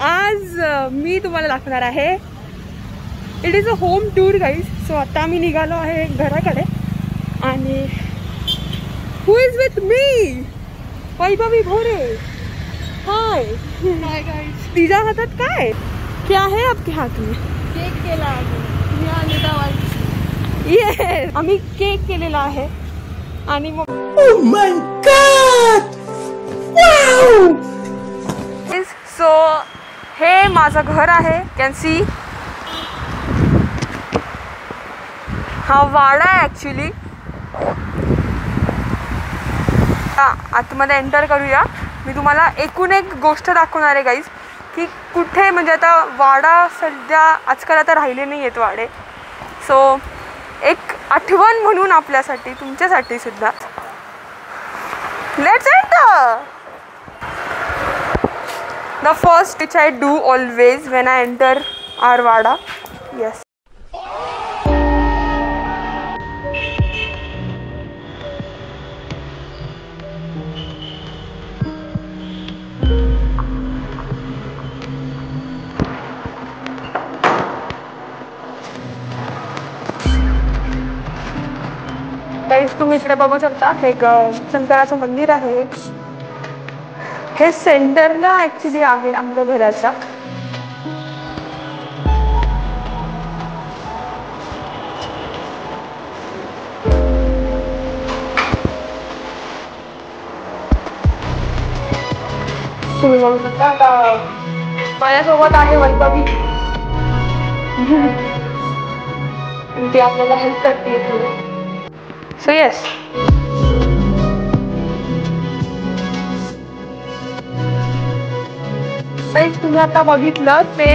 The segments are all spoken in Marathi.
आज मी तुम्हाला दाखवणार आहे, it is a home tour guys. So आता आम्ही निघालो आहे घराकडे आणि who is with me? Vaibhavi Bhore. Hi hi guys. तिच्या हातात काय? क्या है आपके हाथ में? केक केला आहे मी आणि दावाची. ये आम्ही केक केलेला आहे आणि मग Oh my God! Wow! So हे माझं घर आहे. कॅन सी हा वाडा आहे ॲक्च्युली. आतमध्ये एंटर करूया. मी तुम्हाला एकूण एक गोष्ट दाखवणार आहे गाईज की कुठे म्हणजे आता वाडा सध्या आजकाल आता राहिले नाही आहेत वाडे. सो एक आठवण म्हणून आपल्यासाठी तुमच्यासाठी सुद्धा. Let's enter. The first which I do always when I enter our Vada. Yes. Guys, तुम्ही इकडे बघू शकता एक शंकराचं मंदिर आहे. हे सेंटरला ऍक्च्युली आहे आमच्या घराच्या. तुम्ही बघू शकता आता माझ्यासोबत आहे वैभवी. ती आपल्याला हेल्प करते. सो येस, तुम्ही आता बघितलं ते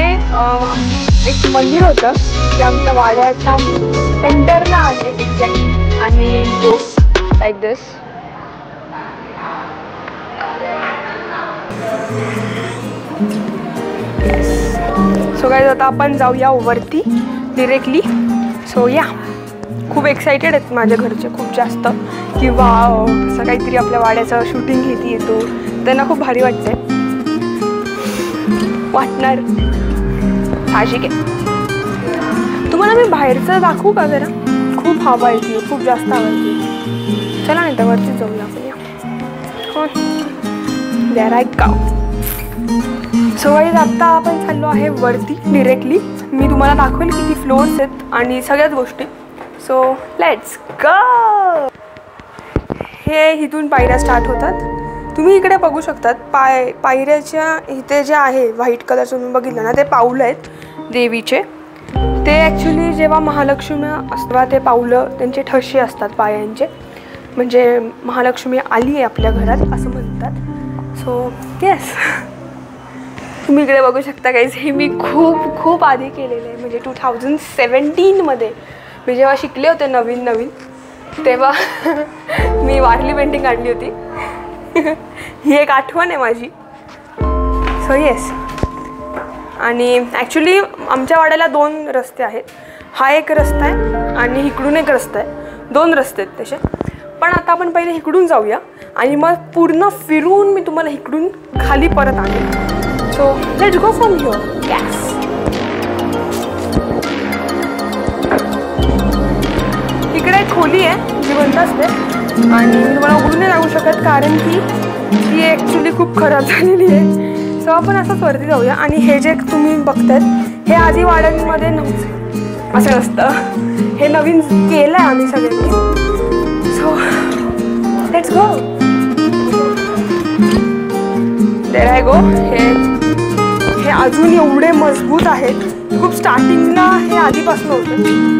एक मंदिर होतं जे आमच्या वाड्याच्या सेंटरला आहे एक्झॅक्ट. आणि लाईक दिस. सो गाईज आता आपण जाऊया वरती डिरेक्टली. सो या, खूप एक्सायटेड आहेत माझ्या घरचे खूप जास्त की वाव असं काहीतरी आपल्या वाड्याचं शूटिंग घेती येतो. त्यांना खूप भारी वाटतंय. वाटणार साहजिक आहे. तुम्हाला मी बाहेरचं दाखवू का जरा? खूप हवा येते, खूप जास्त हवा येते. चला नाही तर वरती जाऊया आपण. There I go. So guys आता आपण चाललो आहे वरती डिरेक्टली. मी तुम्हाला दाखवेल किती फ्लोअर्स आहेत आणि सगळ्याच गोष्टी. सो लेट्स गो. हे इथून पायऱ्या स्टार्ट होतात. तुम्ही इकडे बघू शकतात पायऱ्याच्या इथे जे आहे व्हाईट कलरचं तुम्ही बघितलं ना, ते पाऊलं आहेत देवीचे. ते ॲक्च्युली जेव्हा महालक्ष्मी असतात ते पाऊलं त्यांचे ठसे असतात पायांचे. म्हणजे महालक्ष्मी आली आहे आपल्या घरात असं म्हणतात. सो येस, तुम्ही इकडे बघू शकता गाईज. हे मी खूप खूप आधी केलेलं आहे. म्हणजे 2017मध्ये मी जेव्हा शिकले होते नवीन तेव्हा मी वारली पेंटिंग काढली होती. ही एक आठवण आहे माझी. So yes. आणि ॲक्च्युली आमच्या वाड्याला 2 रस्ते आहेत. हा एक रस्ता आहे आणि इकडून एक रस्ता आहे. 2 रस्ते आहेत तसे. पण आता आपण पहिले इकडून जाऊया आणि मग पूर्ण फिरून मी तुम्हाला इकडून खाली परत आणेन. So let's go from here. Yes. इकडे एक खोली आहे जी बंद असते आणि मी तुम्हाला उघडून नाही लागू शकत कारण की ती ॲक्च्युली खूप खराब झालेली आहे. सो आपण असंच वरती जाऊया. आणि हे जे तुम्ही बघतायत हे आधी वाड्यांमध्ये नव्हते, असं नसतं. हे नवीन केलं आहे आम्ही सगळ्यांनी. So let's go. There I go. हे अजून एवढे मजबूत आहेत. खूप स्टार्टिंगला हे आधीपासून होतं.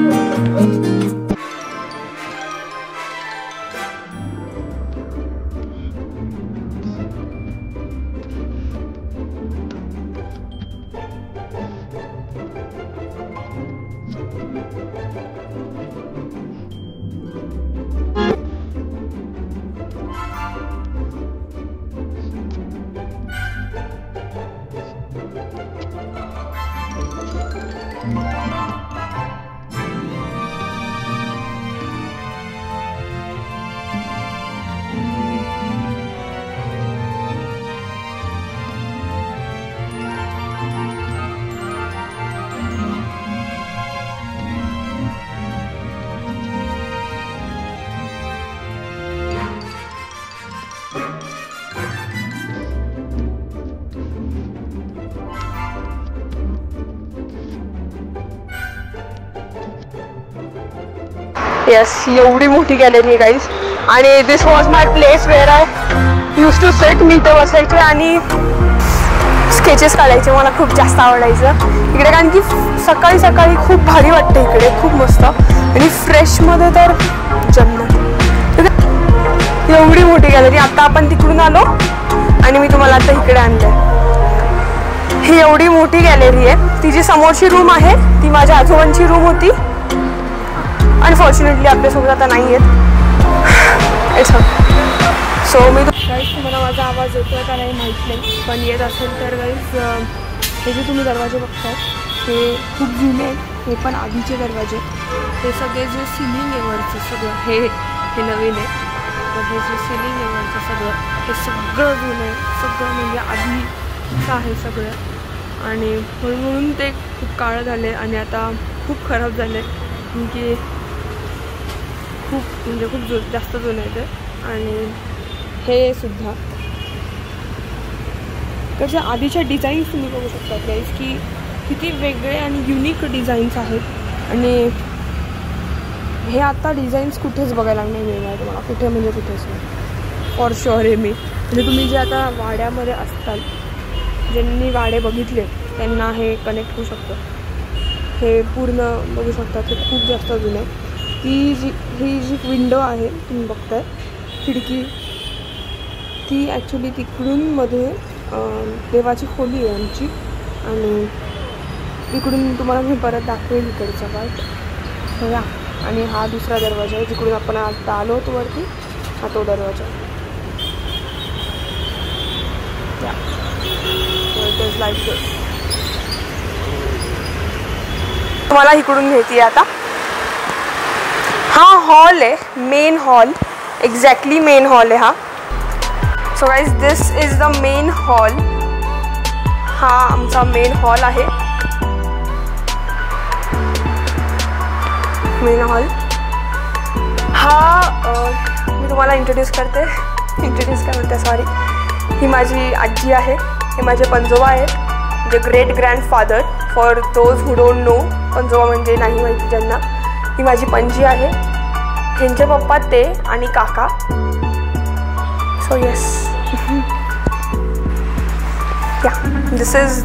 येस, एवढी मोठी गॅलरी आहे गाईज. आणि this was my place where I used to sit. मी इथं बसायचे आणि स्केचेस काढायचे. मला खूप जास्त आवडायचं इकडे, कारण की सकाळी सकाळी खूप भारी वाटतं इकडे, खूप मस्त. आणि फ्रेशमध्ये तर जन्नत. एवढी मोठी गॅलरी. आता आपण तिकडून आलो आणि मी तुम्हाला आता इकडे आणलंय. ही एवढी मोठी गॅलरी आहे. ती जी समोरची रूम आहे ती माझ्या आजोबांची रूम होती. अनफॉर्च्युनेटली आपल्यासोबत आता नाही आहेत. सो मी गाईज, तुम्हाला माझा आवाज येतोय का नाही माहीत नाही, पण येत असेल तर गाईज, हे जे तुम्ही दरवाजे बघताय हे खूप जुने आहेत. हे पण आधीचे दरवाजे. हे सगळे जे सिलिंग आहे वरचं सगळं हे नवीन आहे. पण हे जे सिलिंग आहे वरचं सगळं हे सगळं जुनं आहे. सगळं म्हणजे आधीचं आहे सगळं. आणि म्हणून ते खूप काळं झाले आणि आता खूप खराब झाले, की खूप जास्त जुनं आहे ते. आणि हे सुद्धा त्याच्या आधीच्या डिझाईन्स तुम्ही बघू शकता गाईज, की किती वेगळे आणि युनिक डिझाईन्स आहेत. आणि हे आता डिझाईन्स कुठेच बघायला नाही मिळणार तुम्हाला, कुठे म्हणजे कुठेच नाही. फॉर शुअर आहे मी. म्हणजे तुम्ही जे आता वाड्यामध्ये असताल, ज्यांनी वाडे बघितले त्यांना हे कनेक्ट होऊ शकतं. हे पूर्ण बघू शकता, ते खूप जास्त जुनं आहे. ही जी विंडो आहे तुम्ही बघताय, खिडकी, ती ॲक्च्युली तिकडून मध्ये देवाची खोली आहे आमची. आणि तिकडून तुम्हाला मी परत दाखवेल इकडचा पार्ट. हो या. आणि हा दुसरा दरवाजा आहे जिकडून आपण आता आलो होतो वरती. हा तो दरवाजा लाईट. तुम्हाला इकडून घेते आता. हा हॉल आहे, main hall. Exactly main hall आहे हा. So guys, this is the main hall. हा आमचा मेन हॉल आहे. मेन हॉल हा मी तुम्हाला इंट्रोड्यूस करते सॉरी. ही माझी आजी आहे. हे माझे पंजोबा आहेत, म्हणजे great grandfather. For those who don't know, पंजोबा म्हणजे नाही माहिती ज्यांना. ही माझी पणजी आहे. ह्यांचे पप्पा ते आणि काका. So yes, yeah this is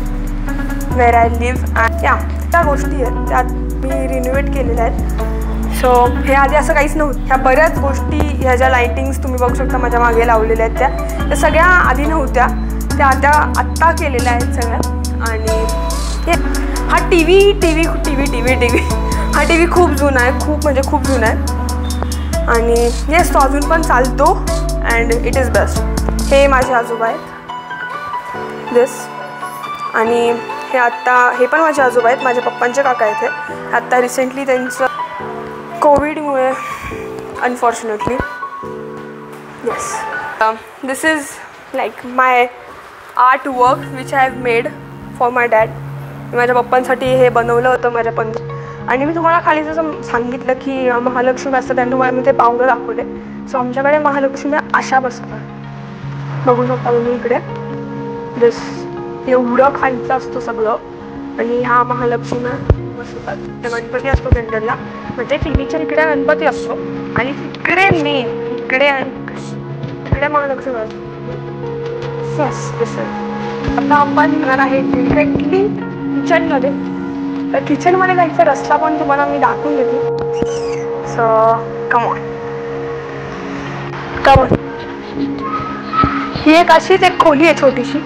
where I live. And yeah त्या गोष्टी आहेत त्यात मी रिनोव्हेट केलेल्या आहेत. सो हे आधी असं काहीच नव्हतं. ह्या बऱ्याच गोष्टी, ह्या ज्या लाईटिंग्स तुम्ही बघू शकता माझ्या मागे लावलेल्या आहेत त्या सगळ्या आधी नव्हत्या. त्या आत्ता केलेल्या आहेत सगळ्या. आणि हा टी व्ही हा टी व्ही खूप जुना आहे, खूप म्हणजे खूप जुना आहे. आणि येस, तो अजून पण चालतो अँड इट इज बेस्ट. हे माझे आजोबा आहेत दिस. आणि हे पण माझे आजोबा आहेत, माझ्या पप्पांचे काका आहेत. हे आत्ता रिसेंटली त्यांचं कोविडमुळे unfortunately. Yes, this is like my art work which I have made for my dad. मी माझ्या पप्पांसाठी हे बनवलं होतं माझ्या आणि मी तुम्हाला खाली जसं सांगितलं की महालक्ष्मी असतं, त्यांनी तुम्हाला मी ते पावलं दाखवले. सो आमच्याकडे महालक्ष्मी अशा बसतात, बघू शकता तुम्ही इकडे. दिस एवढं खालचं असतं सगळं. आणि ह्या महालक्ष्मी बसतात. गणपती असतो जनरलला, म्हणजे टीव्हीच्या इकडे गणपती असतो आणि इकडे इकडे महालक्ष्मी असतो. येस, दिस आता आपण येणार आहे डिरेक्टली किचनमध्ये. तर किचनमध्ये जायचा रस्ता पण तुम्हाला मी दाखवून देते. So come on. ही एक अशीच एक खोली आहे छोटीशी.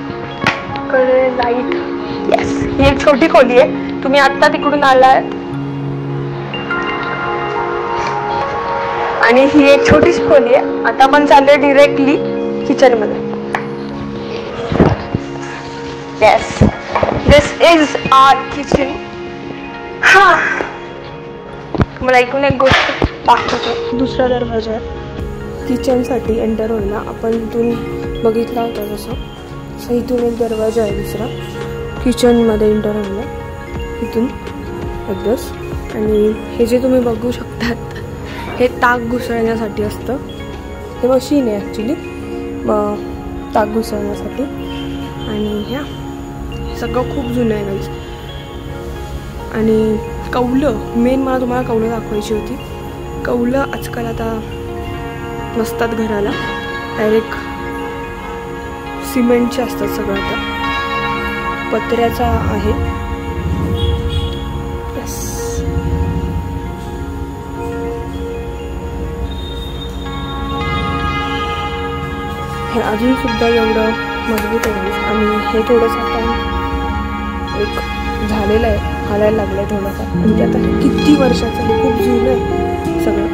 कडे लाईट. येस, ही एक छोटी खोली आहे. तुम्ही आत्ता तिकडून आलाय. आणि ही एक छोटीशी खोली आहे. आता आपण चाललोय डिरेक्टली किचनमध्ये. Yes, this is our kitchen. हा, तुम्हाला ऐकून एक गोष्ट दाखवतो. दुसरा दरवाजा आहे किचनसाठी एंटर व्हायला. आपण इथून बघितला होता जसं इथून एक दरवाजा आहे दुसरा किचनमध्ये एंटर व्हायला इथून एकदाच. आणि हे जे तुम्ही बघू शकतात हे ताक घुसळण्यासाठी असतं. हे मशीन आहे ॲक्च्युली ताक घुसळण्यासाठी. आणि ह्या सगळं खूप जुनं आहे गाईज. आणि कौलं, मेन मला तुम्हाला कौलं दाखवायची होती. कौलं आजकाल आता नसतात घराला, डायरेक्ट सिमेंटचे असतात सगळं. आता पत्र्याचा आहे. हे अजून सुद्धा एवढं मजबूत आहे आणि हे थोडंसं आता एक झालेलं आहे, हालायला लागलं आहे थोडंसं. म्हणजे आता किती वर्षाचं आहे, खूप जुनं आहे सगळं,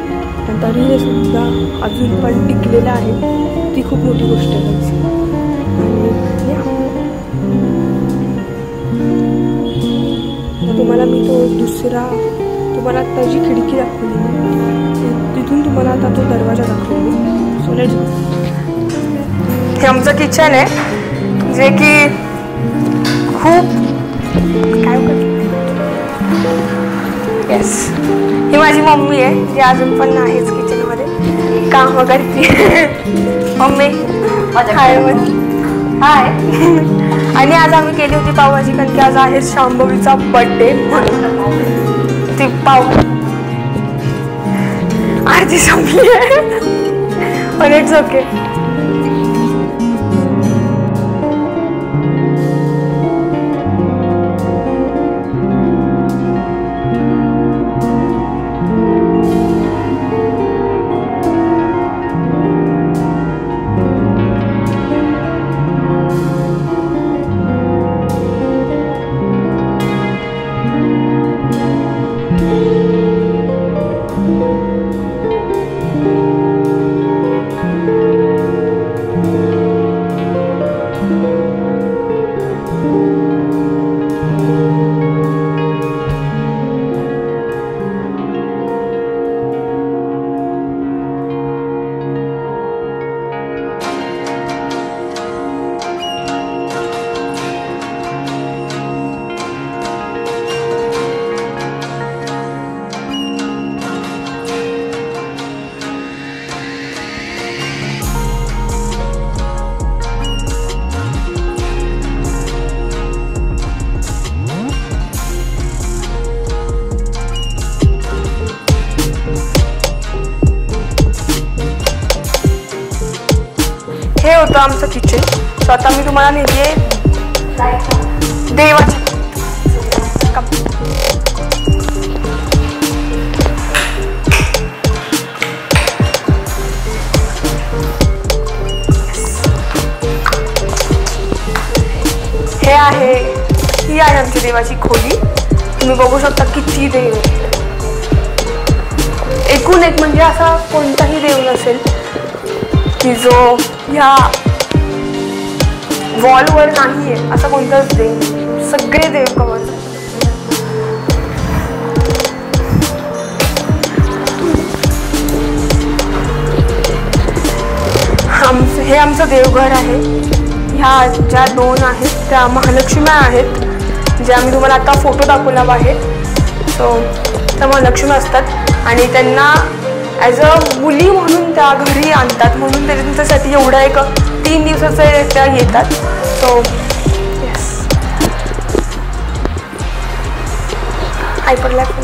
पण तरी हे सुद्धा अजून पण टिकलेलं आहे. ती खूप मोठी गोष्ट आहे. आणि तुम्हाला मी तो दुसरा तुम्हाला आता जी खिडकी दाखवली तिथून तुम्हाला आता तो दरवाजा दाखवली. सो लेट्स गो. हे आमचं किचन आहे जे की खूप काय येस, ही माझी मम्मी आहे जी अजून पण आहेच किचनमध्ये काम करते. मम्मी हाय. हाय. आणि आज आम्ही केली होती पावभाजी कारण की आज आहे शांभवीचा बर्थडे म्हणून ती पाव अर्धी संपली आहे. पण इट्स ओके. हे होतं आमचं किचन. सो आता मी तुम्हाला नेते देवाच्या हे आहे, ही आहे आमची देवाची खोली. तुम्ही बघू शकता किती देव. एकूण एक म्हणजे असा कोणताही देव नसेल की जो ह्या वॉलवर नाही आहे असं कोणताच देव. सगळे देव कवर. हे आमचं देवघर आहे. ह्या ज्या दोन आहेत त्या महालक्ष्मी आहेत, ज्या आम्ही तुम्हाला आता फोटो दाखवला आहे. सो त्या महालक्ष्मी असतात आणि त्यांना ॲज अ मुली म्हणून त्या घरी आणतात, म्हणून त्यांच्यासाठी एवढा एक 3 दिवसाचे त्या येतात. सो येस, हायपरलॅप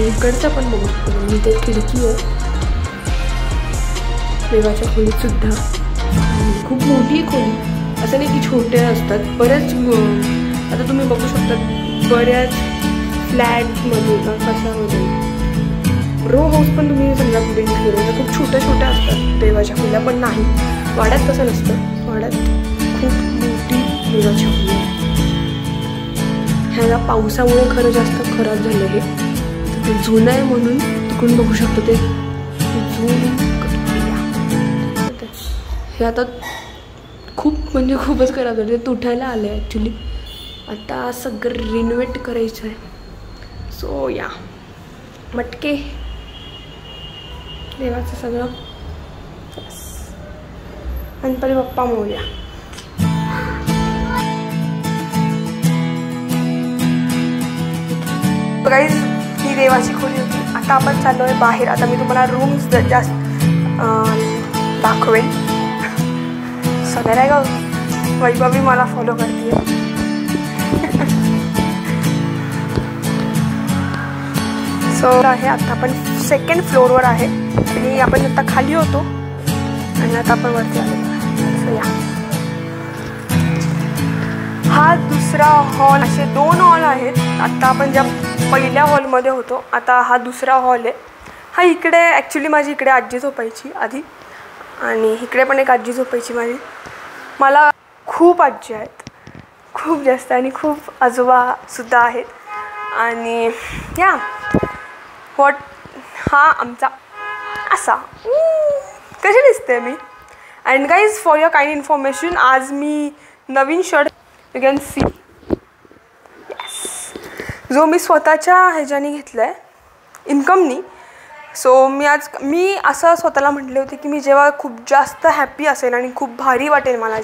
इकडचं पण बघू शकतो. म्हणजे ते खिडकी आहे देवाच्या खोलीत सुद्धा. खूप मोठी खोली, असं नाही की छोटे असतात. बरेच आता तुम्ही बघू शकता बऱ्याच फ्लॅटमध्ये कशामध्ये रो हाऊस पण तुम्ही समजा बिल्ड केलं खूप छोट्या छोट्या असतात देवाच्या खोल्या. पण नाही, वाड्यात तसं नसतं. वाड्यात खूप मोठी देवाची खोली आहे. ह्याला पावसामुळे खरं जास्त खराब झालं. हे जुनं आहे म्हणून तिकडून बघू शकतो ते जुनं. हे आता खूप म्हणजे खूपच खराब झालं. ते तुटायला आलं आहे ॲक्च्युली. आता सगळं रिनोव्हेट करायचं आहे. सो या मटके देवाचं सगळं. गणपती बाप्पा मोरया. गाईज ही देवाची खोली होती. आता आपण चाललो आहे बाहेर. आता मी तुम्हाला रूम्स जास्त दाखवेल. सगळं आहे का वैभवी मला फॉलो करते. सो आहे आता आपण सेकंड फ्लोअरवर आहे आणि आपण आता खाली होतो आणि आता आपण वरती आलो. सो या हा दुसरा हॉल. असे 2 हॉल आहेत. आता आपण ज्या पहिल्या हॉलमध्ये होतो आता हा दुसरा हॉल आहे. हा इकडे ॲक्च्युली माझी इकडे आजी झोपायची आधी आणि इकडे पण एक आजी झोपायची माझी. मला खूप आजी आहेत, खूप जास्त, आणि खूप आजोबासुद्धा आहेत. आणि या वॉट हा आमचा असा कशी दिसते मी. And guys for your kind information आज मी नवीन शर्ट यू कॅन सी जो मी स्वतःच्या ह्याच्याने घेतला आहे इन्कमनी. सो मी असं स्वतःला म्हटले होते की मी जेव्हा खूप जास्त हॅप्पी असेल आणि खूप भारी वाटेल मला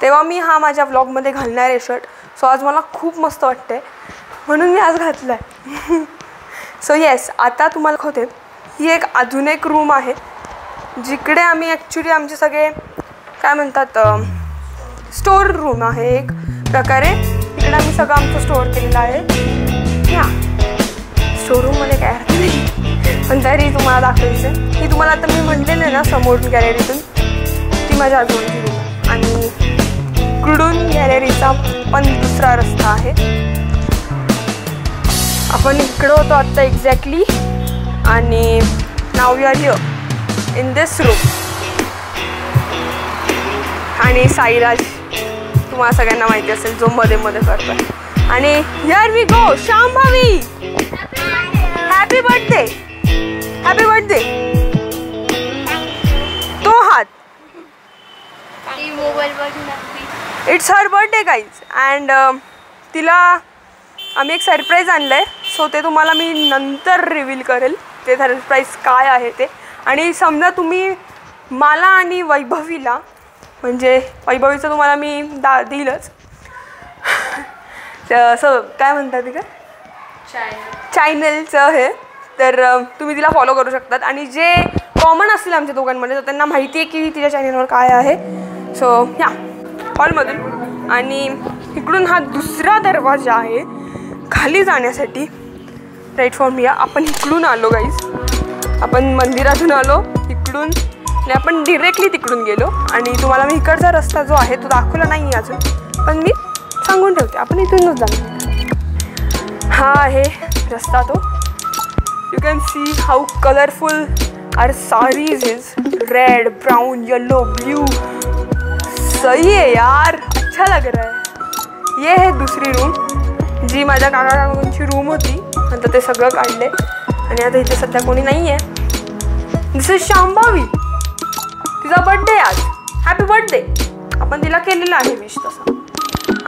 तेव्हा मी हा माझ्या व्लॉगमध्ये घालणार आहे शर्ट. सो आज मला खूप मस्त वाटतं आहे म्हणून मी आज घातला आहे. सो येस आता तुम्हाला होते ही एक अजून एक रूम आहे जिकडे आम्ही ॲक्च्युली आमचे सगळे काय म्हणतात स्टोर रूम आहे एक प्रकारे. इकडे आम्ही सगळं आमचं स्टोअर केलेलं आहे. या स्टोर रूममध्ये काय अर्थ नाही पण तरी तुम्हाला दाखवायचं. ही तुम्हाला आता मी म्हटलेलं आहे ना समोरून गॅलरीतून ती माझ्या आजोबांची रूम. आणि इकडून गॅलरीचा पण दुसरा रस्ता आहे. आपण इकडं होतो आत्ता एक्झॅक्टली आणि now we are here in this room. आणि साईराज तुम्हाला सगळ्यांना माहिती असेल जो मध्ये मध्ये करतो. आणि here we go Shambhavi. Happy birthday, happy birthday. तो हात it's her birthday guys. And तिला आम्ही एक सरप्राईज आणलं आहे. सो ते तुम्हाला मी नंतर रिव्हील करेल ते सरप्राईज काय आहे ते. आणि समजा तुम्ही मला आणि वैभवीला म्हणजे वैभवीचं तुम्हाला मी देईलच असं काय म्हणतात ते का चॅनलचं हे. तर तुम्ही तिला फॉलो करू शकतात. आणि जे कॉमन असतील आमच्या दोघांमध्ये तर त्यांना माहिती आहे की तिच्या चॅनलवर काय आहे. सो या हॉलमधून आणि इकडून हा दुसरा दरवाजा आहे खाली जाण्यासाठी. राईट फ्रॉम हिअर आपण इकडून आलो गाईज. आपण मंदिरातून आलो इकडून आणि आपण डिरेक्टली तिकडून गेलो. आणि तुम्हाला मी इकडचा रस्ता जो आहे तो दाखवला नाही आहे अजून पण मी सांगून ठेवते आपण इथूनच जाणार. हा आहे रस्ता तो. You can see how colourful are saris is. Red, brown, yellow, blue. सही है यार, अच्छा लग रहा है. ये है दुसरी रूम जी माझ्या काकांची रूम होती. नंतर ते सगळं काढले आणि आता इथे सध्या कोणी नाही आहे. दिस इज शांभावी. तिचा बर्थडे आज. Happy birthday. आपण तिला केलेला आहे विश तसा.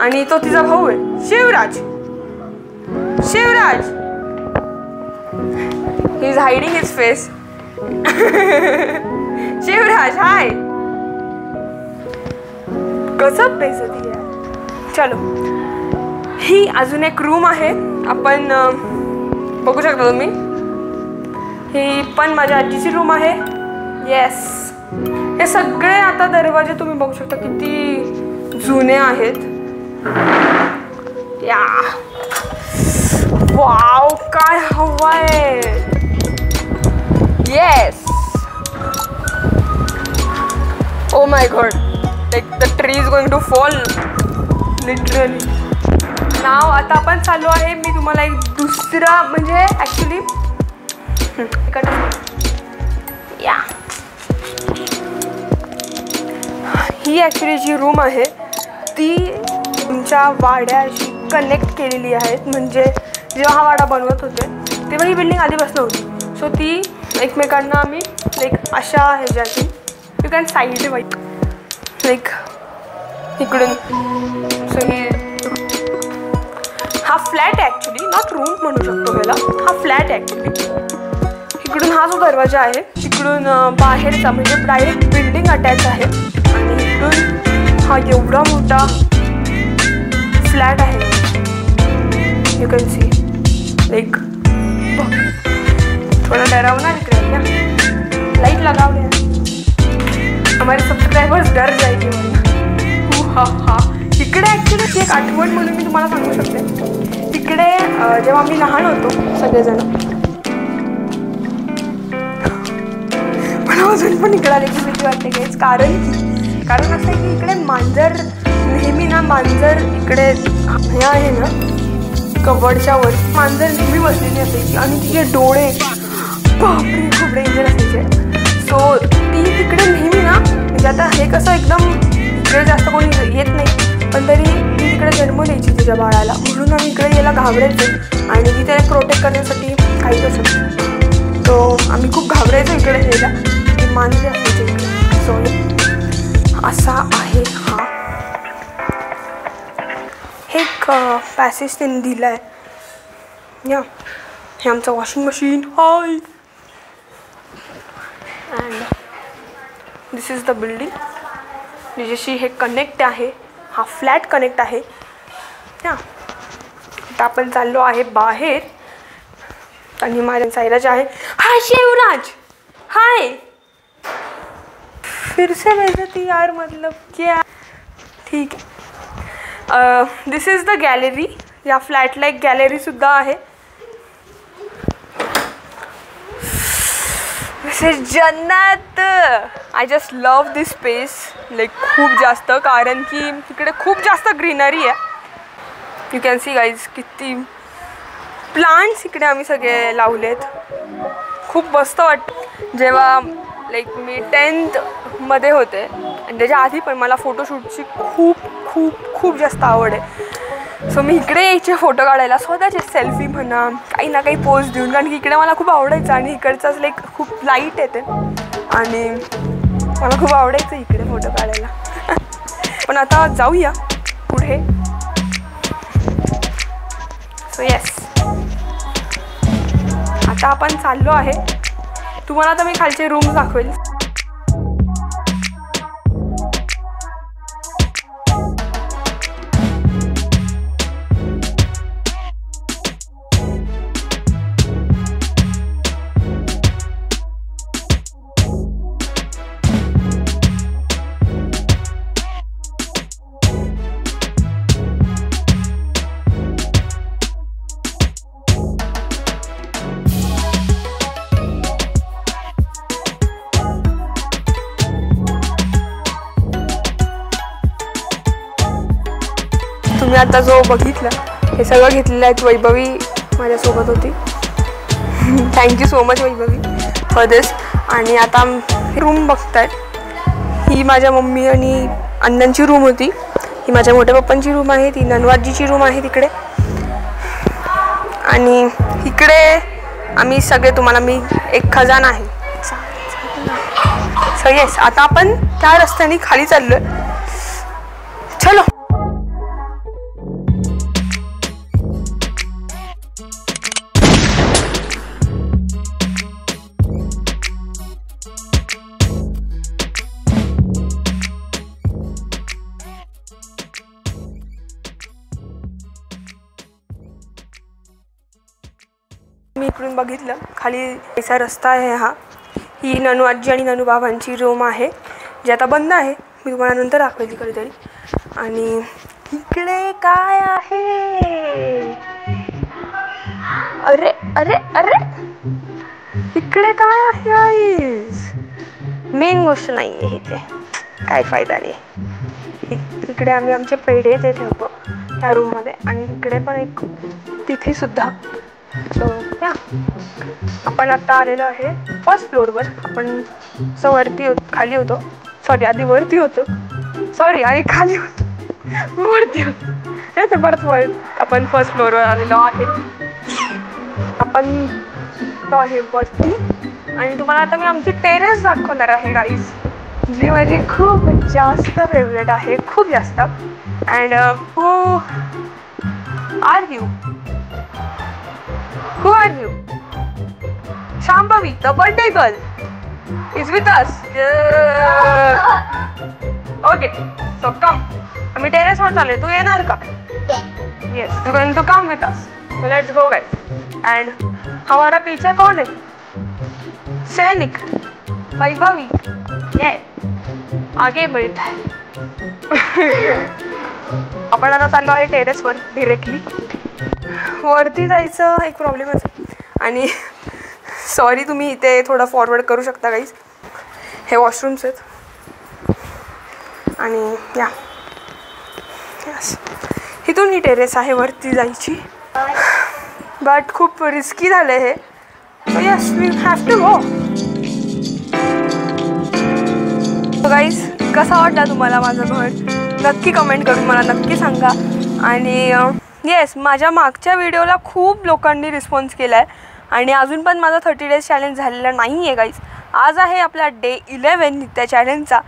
आणि तो तिचा भाऊ आहे Shivraj. Shivraj he is hiding his face. Shivraj hi. गजब बेइज्जती आहे. चलो ही अजून एक रूम आहे. आपण बघू शकता तुम्ही. ही पण माझ्या आजीची रूम आहे. येस हे सगळे आता दरवाजे तुम्ही बघू शकता किती जुने आहेत. या वाव काय हवंय. Yes oh my god like the tree is going to fall literally. Now आता आपण चालू आहे. मी तुम्हाला एक दुसरा म्हणजे ॲक्च्युली या ही ॲक्च्युली जी रूम आहे ती तुमच्या वाड्याशी कनेक्ट केलेली आहेत. म्हणजे जेव्हा हा वाडा बनवत होते तेव्हा ही बिल्डिंग आधीपासून होती. सो ती एकमेकांना आम्ही लाईक अशा ह्याच्यातून यू कॅन साईड वाईट लाईक इकडून. सो ही हा फ्लॅट आहे ॲक्च्युली, नॉट रूम म्हणू शकतो ह्याला, हा फ्लॅट आहे ॲक्च्युली. इकडून हा जो दरवाजा आहे तिकडून बाहेरचा म्हणजे डायरेक्ट बिल्डिंग अटॅच आहे. आणि इकडून हा एवढा मोठा फ्लॅट आहे. यू कॅन सी लाईक थोड़ा डरावना दिख रहा है क्या? लाइट लगाओ यार, हमारे सब्सक्राइबर्स डर जाएंगे वरना. हा इकडे ॲक्च्युली एक आठवण म्हणून मी तुम्हाला सांगू शकते. इकडे जेव्हा आम्ही लहान होतो सगळेजण, मला अजून पण इकडे आले की भीती वाटते काहीच. कारण असं आहे की इकडे मांजर नेहमी ना, मांजर इकडे हे आहे ना कबडच्या वर मांजर नेहमी बसलेली असायची आणि तिचे डोळे बापरे खूप डेंजर असायचे. सो ती तिकडे नेहमी ना, म्हणजे आता हे कसं एकदम इकडे जास्त कोणी येत नाही, पण तरी ती तिकडे जन्म द्यायची तिच्या बाळाला, म्हणून आम्ही इकडे याला घाबरायचो आणि ती त्याला प्रोटेक्ट करण्यासाठी काहीच असत. तो आम्ही खूप घाबरायचो इकडे यायला, ती मांजरे असायची इकडे. सो असा आहे हा एक पॅसेज त्यांनी दिला आहे या. हे आमचं washing machine high. And this is the building ज्याच्याशी हे कनेक्ट आहे, हा फ्लॅट कनेक्ट आहे या. आता आपण चाललो आहे बाहेर आणि माझ्या सायराज आहे. हाय शिवराज, हाय. फिर से बेइज्जती यार, मतलब क्या. ठीक आहे. दिस इज द गॅलरी. या फ्लॅटला एक गॅलरी सुद्धा आहे. दिस इज जन्नत. I just love this space like खूप जास्त, कारण की तिकडे खूप जास्त ग्रीनरी आहे. यू कॅन सी गाईज किती प्लांट्स इकडे आम्ही सगळे लावलेत. खूप मस्त वाटतं. जेव्हा लाईक मी 10th मध्ये होते आणि त्याच्या आधी पण मला फोटोशूटची खूप खूप खूप जास्त आवड आहे. सो मी इकडे यायचे फोटो काढायला, स्वतःचे सेल्फी म्हणा, काही ना काही पोज देऊन, कारण की इकडे मला खूप आवडायचं आणि इकडचाच लाईक खूप लाईट येते आणि मला खूप आवडायचं इकडे फोटो काढायला. पण आता जाऊया पुढे. सो येस, आता आपण चाललो आहे. तुम्हाला आता मी खालचे रूम दाखवेल. तुम्ही आता जो बघितलं हे सगळं घेतलेलं आहे. वैभवी माझ्यासोबत होती. Thank you so much Vaibhavi for this. आणि आता रूम बघतायत. ही माझ्या मम्मी आणि अण्णांची रूम होती. ही माझ्या मोठ्या पप्पांची रूम आहे. ती ननवाजीची रूम आहे तिकडे. आणि इकडे आम्ही सगळे, तुम्हाला मी एक खजाना आहे. सो येस, आता आपण त्या रस्त्याने खाली चाललोय. चलो. मी इकडून बघितलं खाली असा रस्ता आहे हा. ही ननू आजी आणि ननू बाबांची रूम आहे जी आता बंद आहे. मी तुम्हाला नंतर दाखवायची कधीतरी. आणि इकडे काय आहे? अरे अरे अरे, इकडे काय आहे? मेन गोष्ट नाही आहे इथे, काय फायदा नाही. इकडे आम्ही आमचे पेढे ते ठेवतो त्या रूममध्ये. आणि इकडे पण एक, तिथे सुद्धा. सो या, आपण आता आलेलो आहे फर्स्ट फ्लोअरवर. आपण वरती खाली होतो, सॉरी आधी वरती होतो, सॉरी आणि खाली होतो, वरती होतो ते परत वर. आपण फर्स्ट फ्लोअरवर आलेलो आहे. आपण तो आहे वरती. आणि तुम्हाला आता मी आमची टेरेस दाखवणार आहे गाईज, जी माझी खूप जास्त फेवरेट आहे, खूप जास्त. And Are you? Who are you? Shambhavi, the birthday girl, is with us. Okay, so come. आम्ही टेरेस वर चालले. तू येणार का? Yes, you're going to come with us. So let's go, guys. And हमारा पीछे कौन है? सैनिक, वैभवी. Yeah. आगे बढ़ता है. आपण आता चाललो आहे टेरेसवर डिरेक्टली. वरती जायचं एक प्रॉब्लेमच आहे आणि सॉरी तुम्ही इथे थोडं फॉरवर्ड करू शकता गाईज. हे वॉशरूम्स आहेत आणि या यस इथून ही टेरेस आहे वरती जायची. बट खूप रिस्की झालं हे. Yes we have to go. Guys कसा वाटला तुम्हाला माझं घर नक्की कमेंट करून मला नक्की सांगा. आणि येस माझ्या मागच्या व्हिडिओला खूप लोकांनी रिस्पॉन्स केला आहे आणि अजून पण माझा 30 days चॅलेंज झालेला नाही आहे गाईज. आज आहे आपला डे 11 त्या चॅलेंजचा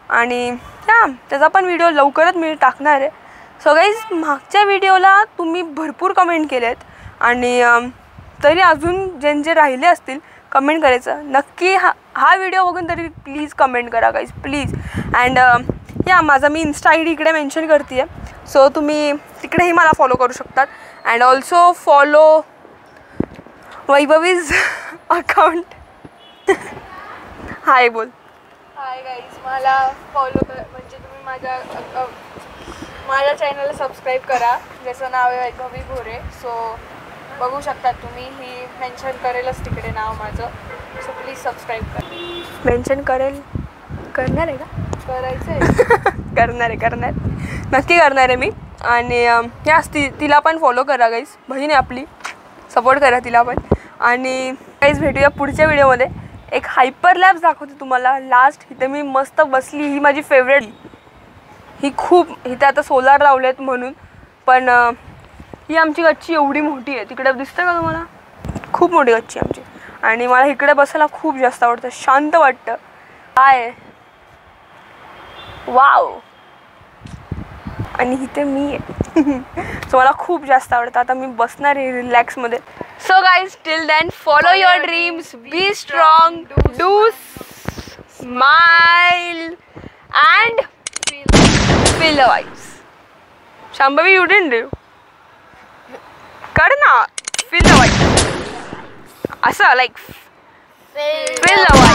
आणि या त्याचा पण व्हिडिओ लवकरच मी टाकणार आहे. सो गाईज मागच्या व्हिडिओला तुम्ही भरपूर कमेंट केलेत आणि तरी अजून जे राहिले असतील कमेंट करायचं नक्की. हा व्हिडिओ बघून तरी प्लीज कमेंट करा गाईज प्लीज. अँड या माझा मी इन्स्टा ID इकडे मेन्शन करते आहे. सो तुम्ही तिकडेही मला फॉलो करू शकतात. And also follow Vaibhavi's account. Hi बोल. हाय गाईज मला फॉलो कर म्हणजे तुम्ही माझ्या चॅनलला सबस्क्राईब करा ज्याचं नाव आहे वैभवी भोरे. सो बघू शकतात तुम्ही ही मेन्शन करेलच तिकडे नाव माझं. सो प्लीज सबस्क्राईब करा. मेन्शन करणार आहे का? करायचं आहे. करणार नक्की करणार आहे मी. आणि यास तिला पण फॉलो करा गाईज. बहीण आहे आपली सपोर्ट करा तिला पण. आणि गाईज भेटूया पुढच्या व्हिडिओमध्ये. एक हायपर लॅब्स दाखवते तुम्हाला लास्ट. इथे मी मस्त बसली. ही माझी फेवरेट. ही खूप इथे आता सोलार लावलेत म्हणून. पण ही आमची गच्ची एवढी मोठी आहे. तिकडे दिसतं का तुम्हाला? खूप मोठी गच्ची आमची. आणि मला इकडे बसायला खूप जास्त आवडतं. शांत वाटतं. काय वाव. आणि इथे मी आहे. सो मला खूप जास्त आवडतं. आता मी बसणार आहे रिलॅक्समध्ये. So guys till then follow your dreams, be strong, do smile and feel the vibes. Shambhavi you didn't do. कर ना फील द वाइब्स असं लाईक फील द वाइब्स.